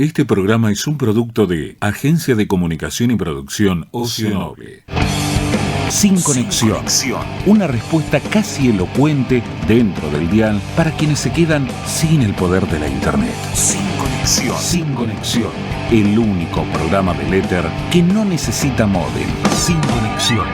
Este programa es un producto de Agencia de Comunicación y Producción Ocio Noble. Sin conexión. Una respuesta casi elocuente dentro del dial para quienes se quedan sin el poder de la internet. Sin conexión. Sin conexión. El único programa del éter que no necesita módem. Sin conexión.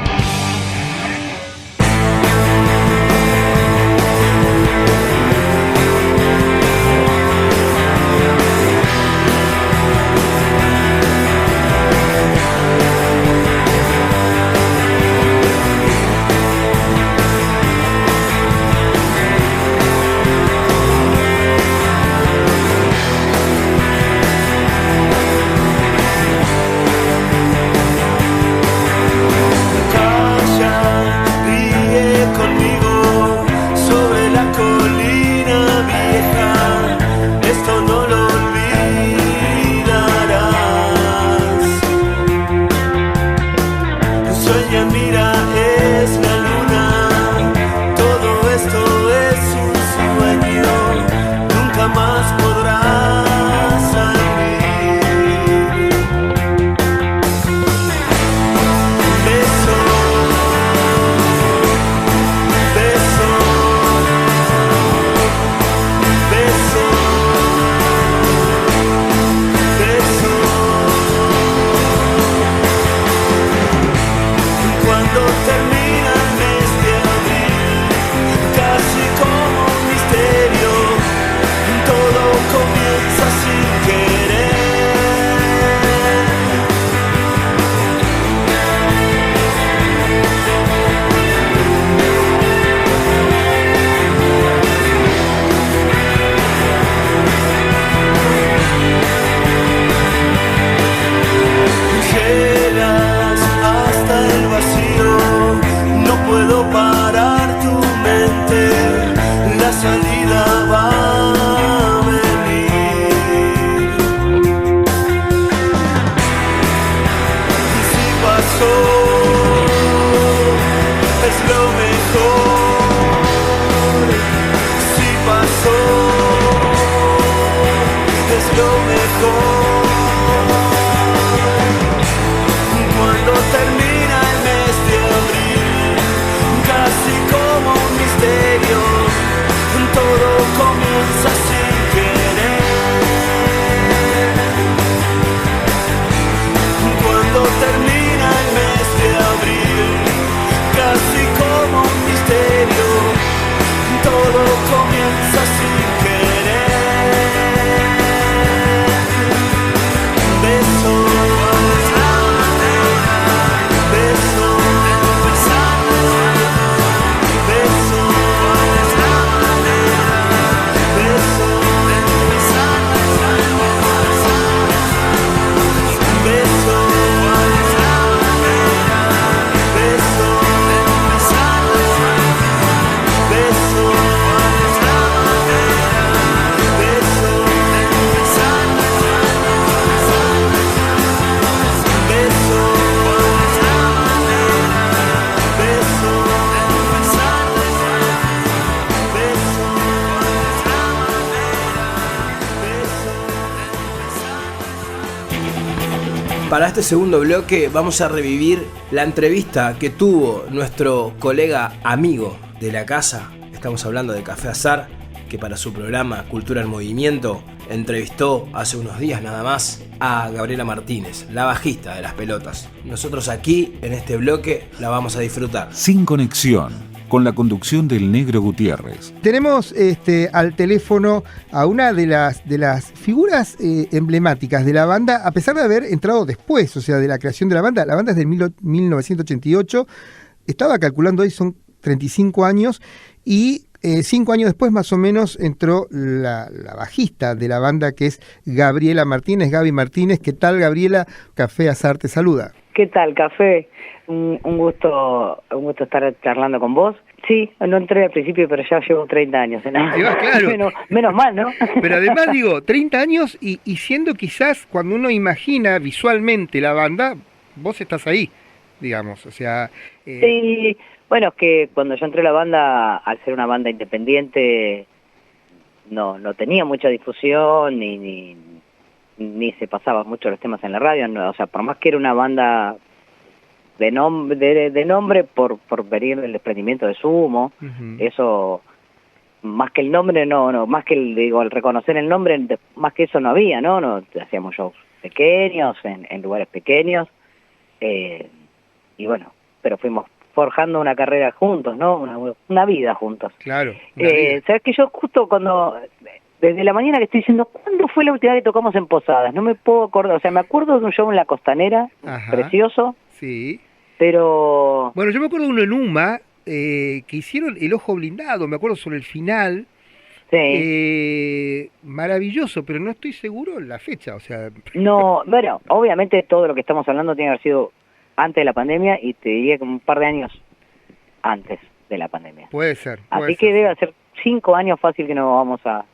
Para este segundo bloque vamos a revivir la entrevista que tuvo nuestro colega amigo de la casa. Estamos hablando de Café Azar, que para su programa Cultura en Movimiento entrevistó hace unos días nada más a Gabriela Martínez, la bajista de Las Pelotas. Nosotros aquí, en este bloque, la vamos a disfrutar. Sin conexión. Con la conducción del Negro Gutiérrez. Tenemos al teléfono a una de las figuras emblemáticas de la banda, a pesar de haber entrado después, o sea, de la creación de la banda. La banda es de 1988, estaba calculando hoy, son 35 años, y 5 años después más o menos entró la bajista de la banda, que es Gabriela Martínez, Gaby Martínez. ¿Qué tal, Gabriela? Café Azar te saluda. ¿Qué tal, Café? Un gusto estar charlando con vos. Sí, no entré al principio, pero ya llevo 30 años. Claro. Menos mal, ¿no? Pero además digo, 30 años y siendo quizás cuando uno imagina visualmente la banda, vos estás ahí, digamos, o sea... Sí, bueno, es que cuando yo entré a la banda, al ser una banda independiente, no tenía mucha difusión, ni ni se pasaban mucho los temas en la radio, no, o sea, por más que era una banda de nombre por venir del desprendimiento de Sumo, eso, más que el nombre, no, más que el reconocer el nombre, más que eso no había, no hacíamos shows pequeños, en lugares pequeños, y bueno, pero fuimos forjando una carrera juntos, ¿no? Una vida juntos. Claro. Sabes que yo justo desde la mañana que estoy diciendo, ¿cuándo fue la última vez que tocamos en Posadas? No me puedo acordar, o sea, me acuerdo de un show en la Costanera, precioso. Sí. Pero... Bueno, yo me acuerdo de uno en UMA, que hicieron El Ojo Blindado, me acuerdo sobre el final. Sí. Maravilloso, pero no estoy seguro la fecha, o sea... No, bueno, obviamente todo lo que estamos hablando tiene que haber sido antes de la pandemia y te diría que un par de años antes de la pandemia. Puede ser. Así que debe ser 5 años fácil que no vamos a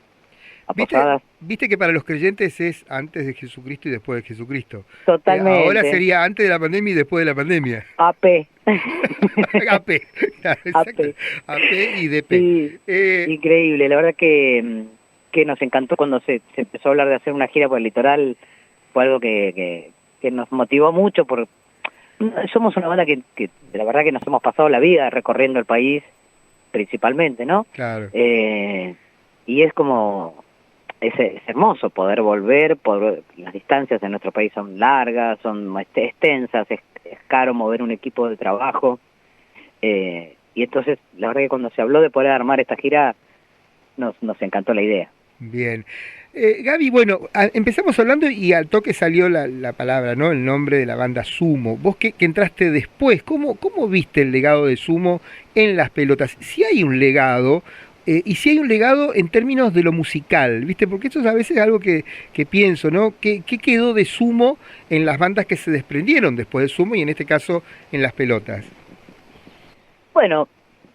Posadas. Viste que para los creyentes es antes de Jesucristo y después de Jesucristo. Totalmente. Ahora sería antes de la pandemia y después de la pandemia. AP. AP. AP. AP y DP. Sí, increíble, la verdad que nos encantó cuando se empezó a hablar de hacer una gira por el litoral, fue algo que nos motivó mucho, somos una banda que la verdad que nos hemos pasado la vida recorriendo el país, principalmente, ¿no? Claro. Y es como... Es hermoso poder volver, las distancias en nuestro país son largas, son extensas, es caro mover un equipo de trabajo, y entonces la verdad que cuando se habló de poder armar esta gira, nos encantó la idea. Bien. Gaby, bueno, empezamos hablando y al toque salió la palabra, ¿no? El nombre de la banda Sumo. Vos que entraste después, ¿cómo viste el legado de Sumo en las pelotas? Si hay un legado... y si hay un legado en términos de lo musical, ¿viste? Porque esto es a veces algo que pienso, ¿no? ¿Qué quedó de Sumo en las bandas que se desprendieron después de Sumo y en este caso en las pelotas? Bueno,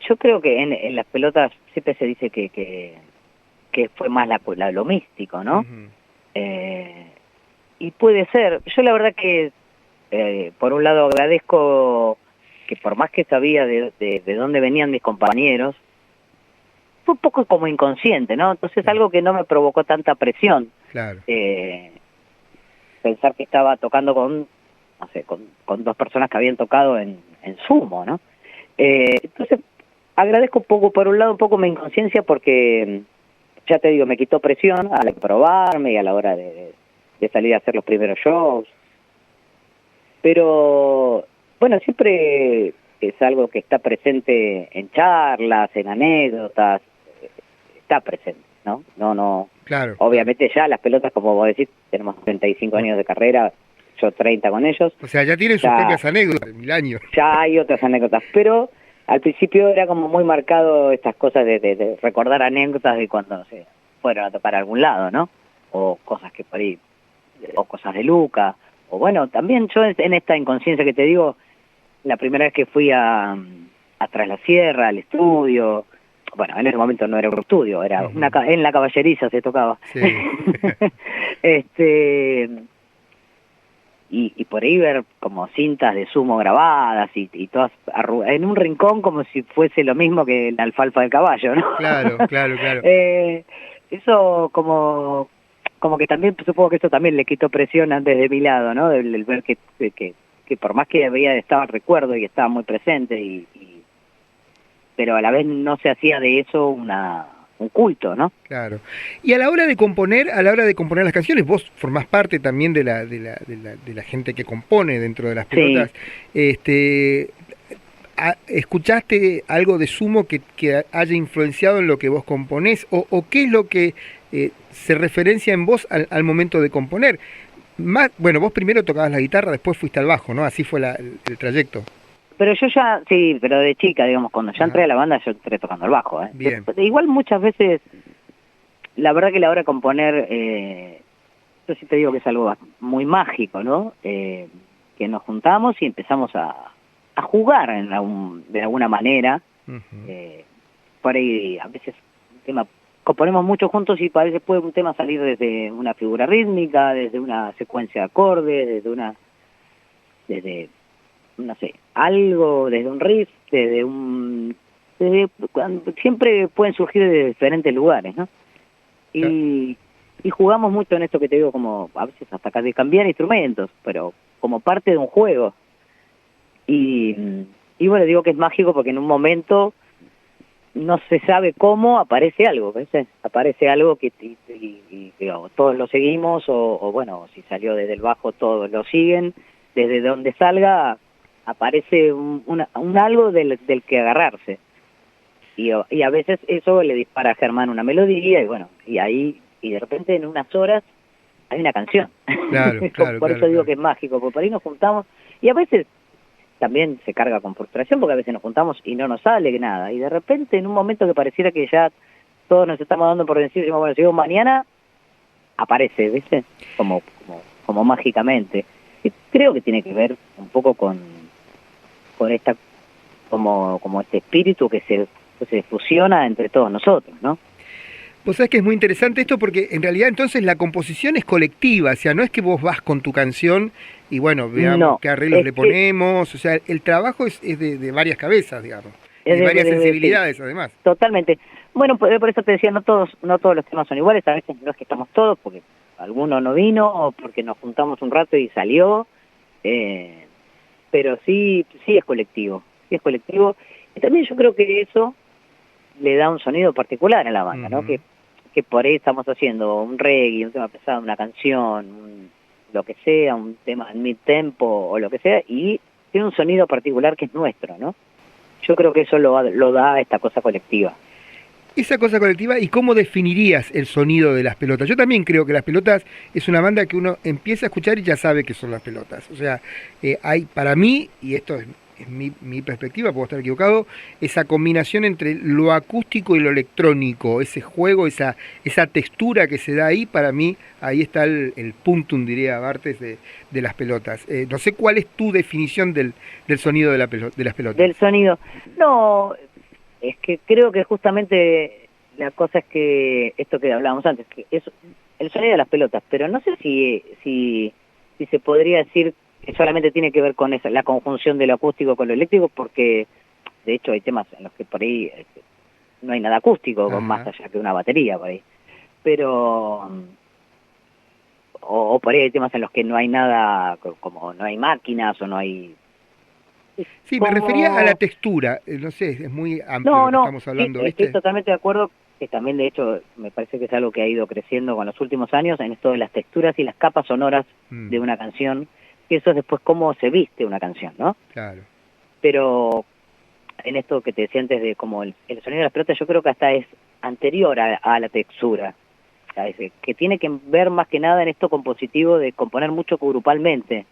yo creo que en las pelotas siempre se dice que fue más lo místico, ¿no? Y puede ser. Yo la verdad que, por un lado agradezco que por más que sabía de dónde venían mis compañeros, fue un poco como inconsciente, ¿no? Entonces algo que no me provocó tanta presión. Claro. Pensar que estaba tocando con 2 personas que habían tocado en Sumo, ¿no? Entonces agradezco un poco, por un lado un poco mi inconsciencia porque, ya te digo, me quitó presión a la hora de probarme y a la hora de salir a hacer los primeros shows. Pero, bueno, siempre es algo que está presente en charlas, en anécdotas, está presente, ¿no? No. Claro. Obviamente ya las pelotas, como vos decís, tenemos 35 años de carrera, yo 30 con ellos. O sea, ya tienen sus propias anécdotas, 1000 años. Ya hay otras anécdotas, pero al principio era como muy marcado estas cosas de recordar anécdotas de cuando se fueron a tocar a algún lado, ¿no? O cosas que por ahí, o cosas de Luca, o bueno, también yo en esta inconsciencia que te digo, la primera vez que fui a Tras la Sierra, al estudio, bueno, en ese momento no era un estudio, era en la Caballeriza se tocaba. Sí. Y por ahí ver como cintas de Sumo grabadas y todas en un rincón como si fuese lo mismo que la alfalfa del caballo, ¿no? Claro. Eso como que también, supongo que eso también le quitó presión antes de mi lado, ¿no? El ver que por más que estaba el recuerdo y estaba muy presente, pero a la vez no se hacía de eso un culto, ¿no? Claro. Y a la hora de componer las canciones, vos formás parte también de la gente que compone dentro de las pelotas. Sí. ¿Escuchaste algo de Sumo que haya influenciado en lo que vos componés? ¿O qué es lo que se referencia en vos al momento de componer? Bueno, vos primero tocabas la guitarra, después fuiste al bajo, ¿no? Así fue el trayecto. Pero yo ya, sí, pero de chica, digamos, cuando ya entré a la banda, yo entré tocando el bajo, ¿eh? Bien. Igual muchas veces, la verdad que la hora de componer, yo sí te digo que es algo muy mágico, ¿no? Que nos juntamos y empezamos a jugar de alguna manera. Por ahí, a veces, componemos mucho juntos y a veces puede un tema salir desde una figura rítmica, desde una secuencia de acordes, desde no sé, algo, desde un riff, siempre pueden surgir de diferentes lugares, ¿no? Y Y jugamos mucho en esto que te digo, como a veces hasta casi cambiar instrumentos, pero como parte de un juego. Y bueno, digo que es mágico porque en un momento no se sabe cómo aparece algo, ¿ves? Aparece algo que digamos, todos lo seguimos, o bueno, si salió desde el bajo todos lo siguen, desde donde salga aparece un algo del que agarrarse. Y a veces eso le dispara a Germán una melodía, y bueno, y de repente en unas horas hay una canción. Claro, claro, por eso claro, digo claro. que es mágico, porque por ahí nos juntamos, y a veces también se carga con frustración, porque a veces nos juntamos y no nos sale nada, y de repente en un momento que pareciera que ya todos nos estamos dando por vencidos, decimos, bueno, si digo mañana, aparece, ¿viste? Como mágicamente. Y creo que tiene que ver un poco con esta, como este espíritu que se fusiona entre todos nosotros, ¿no? Vos sabés que es muy interesante esto porque en realidad entonces la composición es colectiva, o sea, no es que vos vas con tu canción y bueno, veamos No, qué arreglos es le que ponemos, o sea, el trabajo es de varias cabezas, digamos, y es de varias sí, sensibilidades además. totalmente. Bueno, por eso te decía, no todos los temas son iguales, a veces no es que estamos todos, porque alguno no vino, o porque nos juntamos un rato y salió, pero sí es colectivo, y también yo creo que eso le da un sonido particular a la banda, ¿no? Ujú. Que por ahí estamos haciendo un reggae, un tema pesado, una canción, lo que sea, un tema en mid-tempo o lo que sea, y tiene un sonido particular que es nuestro, ¿no? Yo creo que eso lo da esta cosa colectiva. Esa cosa colectiva, ¿y cómo definirías el sonido de Las Pelotas? Yo también creo que Las Pelotas es una banda que uno empieza a escuchar y ya sabe que son Las Pelotas. O sea, hay para mí, y esto es mi perspectiva, puedo estar equivocado, esa combinación entre lo acústico y lo electrónico, ese juego, esa textura que se da ahí, para mí, ahí está el puntum, diría Bartes, de Las Pelotas. No sé cuál es tu definición del sonido de Las Pelotas. Del sonido. No, es que creo que justamente la cosa es que esto que hablábamos antes, que es el sonido de las pelotas, pero no sé si se podría decir que solamente tiene que ver con esa, la conjunción de lo acústico con lo eléctrico, porque de hecho hay temas en los que por ahí no hay nada acústico, más Ajá. allá que una batería por ahí, pero o por ahí hay temas en los que no hay nada, como no hay máquinas o no hay Sí, me refería a la como. textura, no sé, es muy amplio lo que No, estamos sí, hablando, estoy ¿viste? totalmente de acuerdo, que también de hecho me parece que es algo que ha ido creciendo con los últimos años en esto de las texturas y las capas sonoras de Mm, una canción, que eso es después cómo se viste una canción, ¿no? claro. Pero en esto que te decía antes de como el sonido de las pelotas, yo creo que hasta es anterior a la textura, ¿sabes? Que tiene que ver más que nada en esto compositivo de componer mucho grupalmente,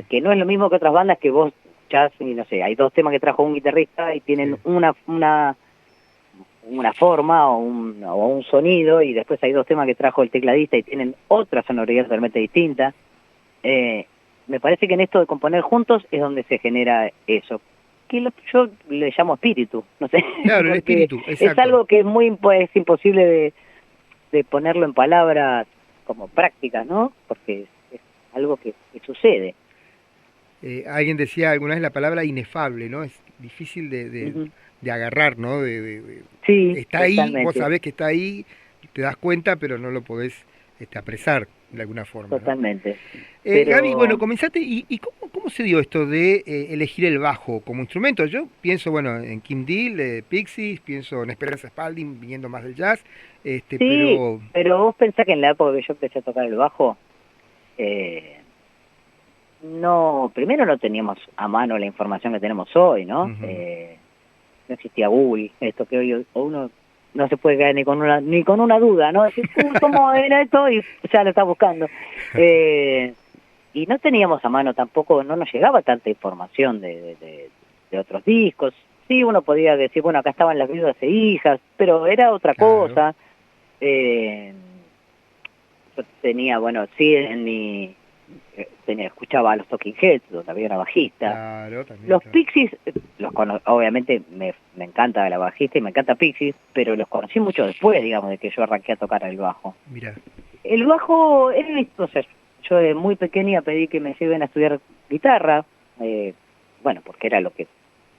que no es lo mismo que otras bandas que vos ya, y no sé, hay dos temas que trajo un guitarrista y tienen Sí. una forma o un sonido, y después hay dos temas que trajo el tecladista y tienen otra sonoridad totalmente distinta. Me parece que en esto de componer juntos es donde se genera eso, que yo le llamo espíritu, no sé, Claro, el porque espíritu, es exacto. algo que es imposible de ponerlo en palabras como prácticas, ¿no? Porque es algo que sucede. Alguien decía alguna vez la palabra inefable, ¿no? Es difícil Ujú. de agarrar, ¿no? Sí, Está ahí, vos totalmente, sabés que está ahí, te das cuenta, pero no lo podés apresar de alguna forma, ¿no? totalmente. Gaby, bueno, Pero comenzaste, ¿y cómo se dio esto de elegir el bajo como instrumento? Yo pienso, bueno, en Kim Deal, Pixies, pienso en Esperanza Spalding, viniendo más del jazz, sí, pero... pero vos pensás que en la época que yo empecé a tocar el bajo, eh, no, primero no teníamos a mano la información que tenemos hoy, ¿no? Ujú. No existía Google, esto que hoy uno no se puede caer ni con una duda, ¿no? Decir, uy, ¿cómo era esto? Y ya lo está buscando. Eh, y no teníamos a mano tampoco, no nos llegaba tanta información de otros discos. Sí, uno podía decir, bueno, acá estaban las viudas e hijas, pero era otra Claro, cosa. Eh, yo tenía, bueno, sí, escuchaba a los Talking Heads, donde había una bajista. claro, también, Los claro. Pixies, obviamente me encanta la bajista y me encanta Pixies, pero los conocí mucho después, digamos, de que yo arranqué a tocar el bajo. Mira. El bajo, o sea, yo de muy pequeña pedí que me lleven a estudiar guitarra, bueno, porque era lo que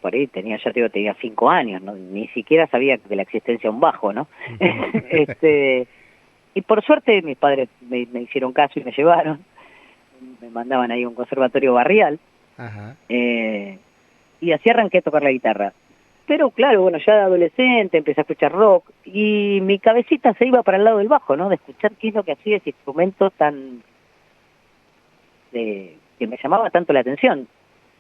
por ahí tenía, ya te digo, tenía 5 años, ¿no? Ni siquiera sabía de la existencia de un bajo, ¿no? Ujú. este Y por suerte mis padres me hicieron caso y me llevaron, me mandaban ahí a un conservatorio barrial, Ajá. y así arranqué a tocar la guitarra. Pero claro, bueno, ya de adolescente empecé a escuchar rock y mi cabecita se iba para el lado del bajo, ¿no? De escuchar qué es lo que hacía ese instrumento tan... que me llamaba tanto la atención.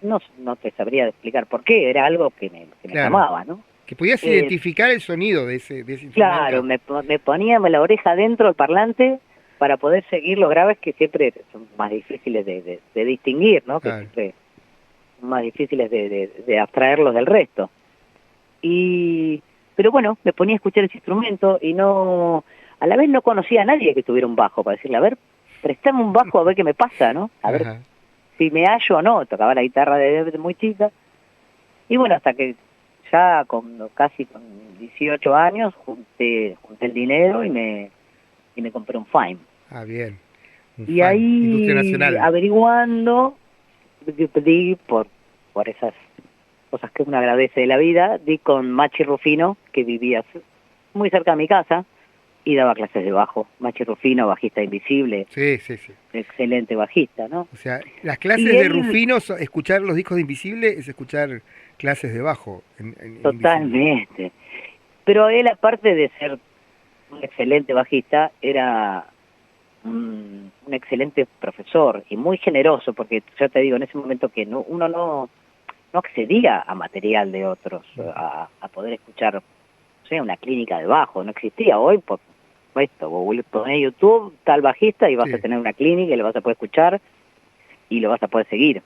No te sabría explicar por qué, era algo que me Claro. llamaba, ¿no? Que podías identificar el sonido de ese instrumento. Claro, me ponía la oreja dentro del parlante para poder seguir los graves que siempre son más difíciles de distinguir, ¿no? Que Claro. siempre son más difíciles de abstraerlos del resto. Pero bueno, me ponía a escuchar ese instrumento y a la vez no conocía a nadie que tuviera un bajo para decirle, a ver, préstame un bajo a ver qué me pasa, ¿no? A ver Ajá. si me hallo o no. Tocaba la guitarra desde muy chica. Y bueno, hasta que ya casi con 18 años junté el dinero y me compré un Fime. Ah, bien. Un Y fan. ahí, Industria Nacional. averiguando, di por esas cosas que uno agradece de la vida, di con Machi Rufino, que vivía muy cerca de mi casa, y daba clases de bajo. Machi Rufino, bajista invisible, Sí, sí, sí. excelente bajista, ¿no? O sea, las clases Y de él- Rufino, escuchar los discos de Invisible es escuchar clases de bajo. En Invisible. Totalmente. Pero él, aparte de ser un excelente bajista, era un excelente profesor y muy generoso, porque ya te digo, en ese momento que uno no accedía a material de otros, a poder escuchar, o sea, una clínica de bajo, no existía. Hoy, por esto, vos ponés YouTube, tal bajista, y vas Sí. a tener una clínica y lo vas a poder escuchar y lo vas a poder seguir.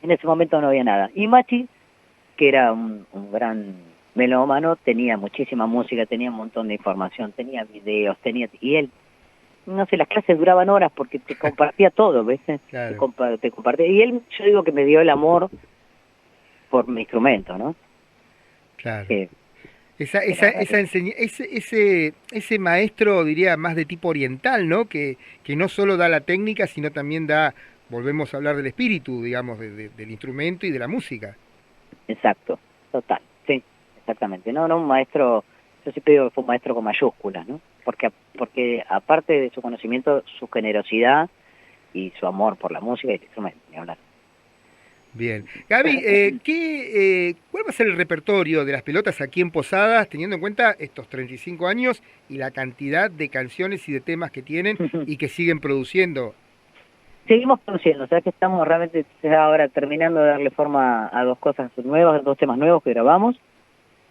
En ese momento no había nada. Y Machi, que era un gran melómano, tenía muchísima música, tenía un montón de información, tenía videos, y él, no sé, las clases duraban horas porque te compartía todo, ¿ves? Claro. Te compartía, y él, yo digo que me dio el amor por mi instrumento, ¿no? Claro. Que Ese maestro, diría, más de tipo oriental, ¿no? Que no solo da la técnica, sino también da, volvemos a hablar del espíritu, digamos, del instrumento y de la música. Exacto, total, sí, exactamente. No, un maestro, yo siempre digo que fue un maestro con mayúsculas, ¿no? Porque aparte de su conocimiento, su generosidad y su amor por la música y el instrumento, ni hablar. Bien. Gaby, ¿cuál va a ser el repertorio de las pelotas aquí en Posadas, teniendo en cuenta estos 35 años y la cantidad de canciones y de temas que tienen y que siguen produciendo? Seguimos produciendo, o sea que estamos realmente ahora terminando de darle forma a dos cosas nuevas, dos temas nuevos que grabamos.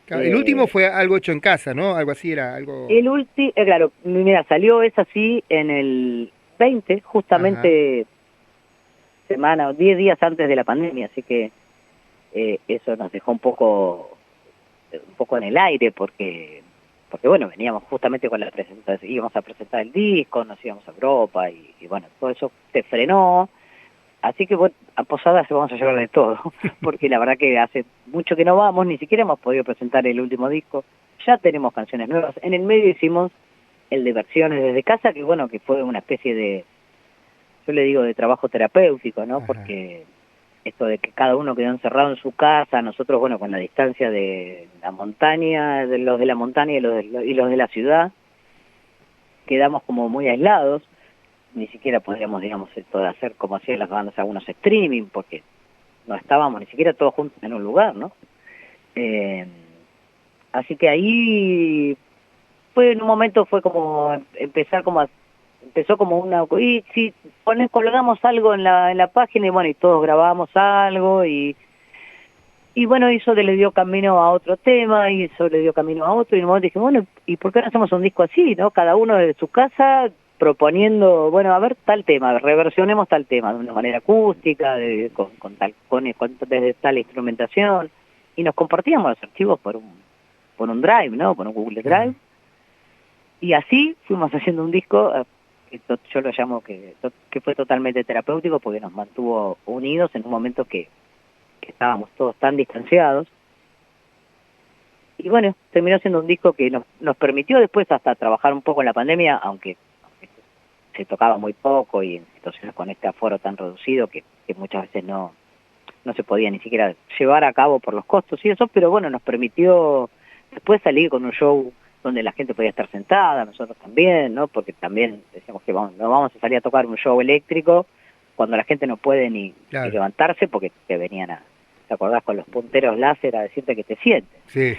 Claro, el último fue algo hecho en casa, ¿no? Algo así era, algo... El último, claro, mira, salió es así en el 20, justamente semana o 10 días antes de la pandemia, así que eso nos dejó un poco en el aire porque bueno, veníamos justamente con la presentación, íbamos a presentar el disco, nos íbamos a Europa y bueno, todo eso se frenó. Así que bueno, a Posadas vamos a llevar de todo, porque la verdad que hace mucho que no vamos, ni siquiera hemos podido presentar el último disco, ya tenemos canciones nuevas. En el medio hicimos el de versiones desde casa, que bueno, que fue una especie de, yo le digo, de trabajo terapéutico, ¿no? Ajá. Porque esto de que cada uno quedó encerrado en su casa, nosotros, bueno, con la distancia de la montaña, de los de la montaña y los de la ciudad, quedamos como muy aislados. Ni siquiera podríamos, digamos, hacer como hacían las bandas algunos streaming, porque no estábamos ni siquiera todos juntos en un lugar, ¿no? Así que ahí fue, en un momento fue como empezó como una, y si colgamos algo en la página, y bueno, y todos grabamos algo, y bueno, eso le dio camino a otro tema, y eso le dio camino a otro, y en un momento dije, bueno, ¿y por qué no hacemos un disco así, no? Cada uno desde su casa, proponiendo, bueno, a ver, tal tema, reversionemos tal tema de una manera acústica, desde tal instrumentación, y nos compartíamos los archivos por un Drive, ¿no? Por un Google Drive, y así fuimos haciendo un disco, que yo lo llamo que fue totalmente terapéutico, porque nos mantuvo unidos en un momento que estábamos todos tan distanciados. Y bueno, terminó siendo un disco que nos permitió después hasta trabajar un poco en la pandemia, aunque se tocaba muy poco y en situaciones con este aforo tan reducido que muchas veces no se podía ni siquiera llevar a cabo por los costos y eso, pero bueno, nos permitió después salir con un show donde la gente podía estar sentada, nosotros también, ¿no? Porque también decíamos que no vamos a salir a tocar un show eléctrico cuando la gente no puede ni levantarse porque te venían ¿te acordás? Con los punteros láser a decirte que te sientes. Sí.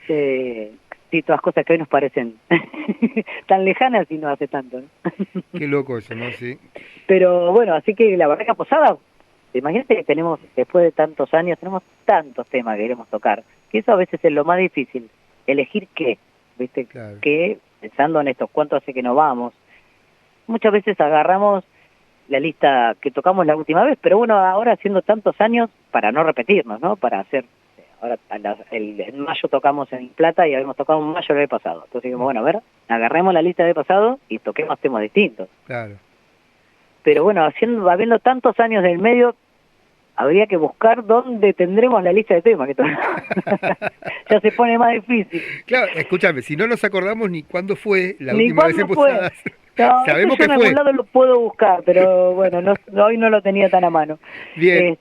Sí, todas cosas que hoy nos parecen tan lejanas y no hace tanto, ¿no? Qué loco eso, ¿no? Sí. Pero bueno, así que la verdad que a Posada, imagínate que tenemos, después de tantos años, tenemos tantos temas que queremos tocar, que eso a veces es lo más difícil, elegir qué, ¿viste? Claro. Que, pensando en esto, ¿cuánto hace que no vamos? Muchas veces agarramos la lista que tocamos la última vez, pero bueno, ahora haciendo tantos años, para no repetirnos, ¿no? Para hacer, ahora en mayo tocamos en Plata y habíamos tocado en mayo el año pasado. Entonces dijimos, bueno, a ver, agarremos la lista del pasado y toquemos temas distintos. Claro. Pero bueno, habiendo tantos años del medio, habría que buscar dónde tendremos la lista de temas. Que ya se pone más difícil. Claro, escúchame, si no nos acordamos ni cuándo fue la ni última vez en Posadas. No, sabemos que en fue. algún lado lo puedo buscar, pero bueno, hoy no lo tenía tan a mano. Bien.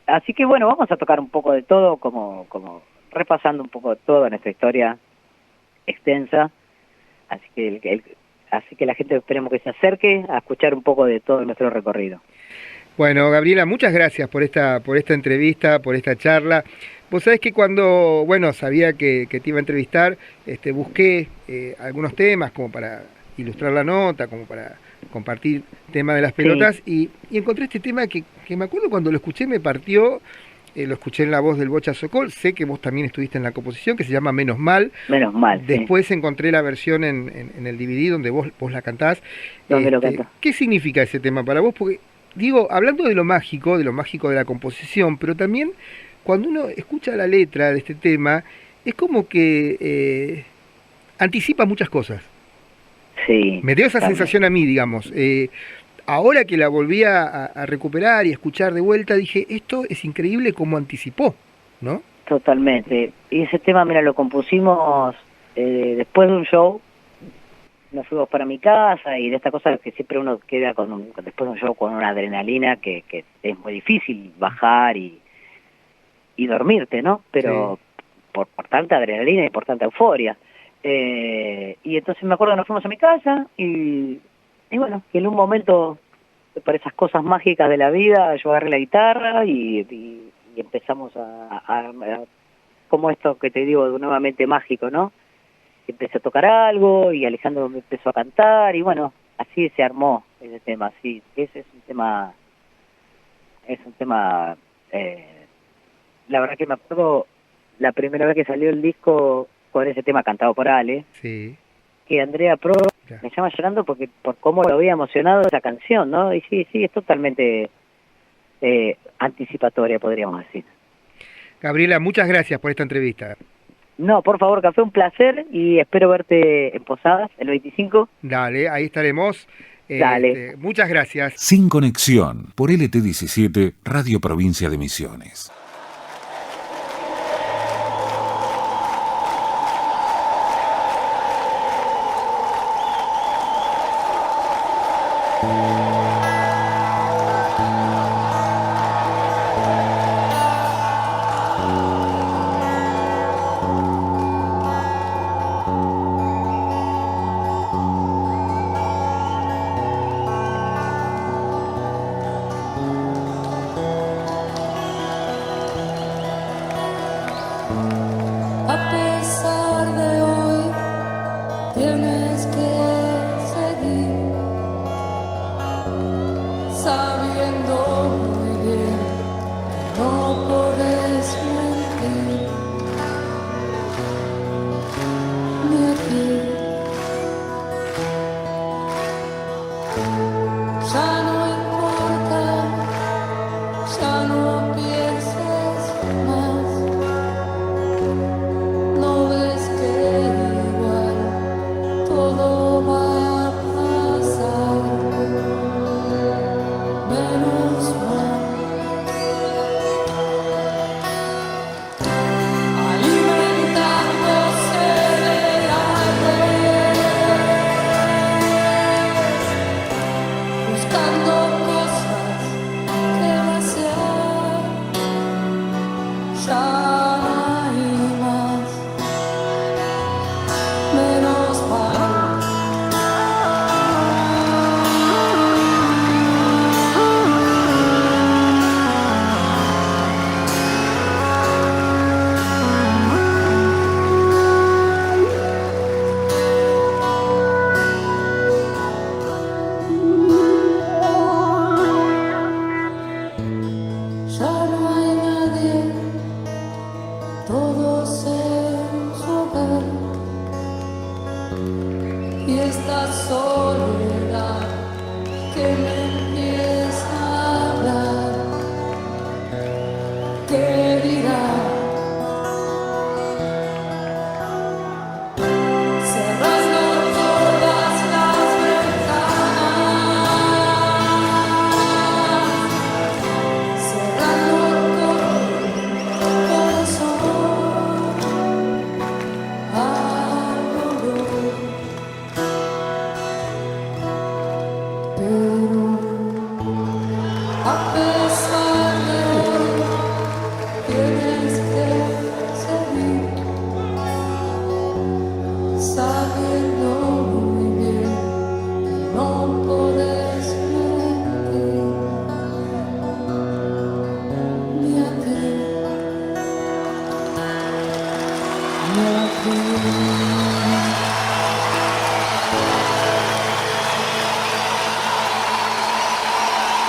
Así que bueno, vamos a tocar un poco de todo, como repasando un poco de todo en esta historia extensa. Así que la gente esperemos que se acerque a escuchar un poco de todo nuestro recorrido. Bueno, Gabriela, muchas gracias por esta entrevista, por esta charla. Vos sabés que cuando, sabía que te iba a entrevistar, busqué algunos temas como para ilustrar la nota, como para compartir tema de las pelotas, y encontré este tema que me acuerdo cuando lo escuché me partió, lo escuché en la voz del Bocha Sokol, sé que vos también estuviste en la composición, que se llama Menos Mal. Menos Mal, Después encontré la versión en el DVD donde vos la cantás. ¿Dónde lo canto? ¿Qué significa ese tema para vos? Porque, digo, hablando de lo mágico de la composición, pero también cuando uno escucha la letra de este tema, es como que anticipa muchas cosas. Sí. Me dio esa sensación a mí, digamos. Ahora que la volví a recuperar y a escuchar de vuelta, dije, esto es increíble como anticipó, ¿no? Totalmente. Y ese tema, mira, lo compusimos después de un show. Nos fuimos para mi casa y de esta cosa que siempre uno queda después de un show con una adrenalina que es muy difícil bajar y dormirte, ¿no? Pero por tanta adrenalina y por tanta euforia. Y entonces me acuerdo que nos fuimos a mi casa y bueno, que en un momento, por esas cosas mágicas de la vida, yo agarré la guitarra y empezamos a como esto que te digo, nuevamente mágico, ¿no? Empecé a tocar algo y Alejandro me empezó a cantar y bueno, así se armó ese tema. Sí, ese es un tema, la verdad que me acuerdo la primera vez que salió el disco con ese tema cantado por Ale, que Andrea Pro me llama llorando por cómo lo había emocionado esa canción, ¿no? Y sí, es totalmente anticipatoria, podríamos decir. Gabriela, muchas gracias por esta entrevista. No, por favor, Café, un placer y espero verte en Posadas el 25. Dale, ahí estaremos. Dale. Muchas gracias. Sin Conexión, por LT17, Radio Provincia de Misiones.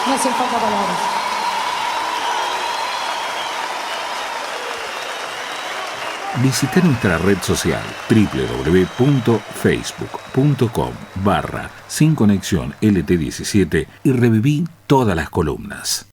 No hacen falta palabras. Visita nuestra red social www.facebook.com/Sin Conexión LT17 y reviví todas las columnas.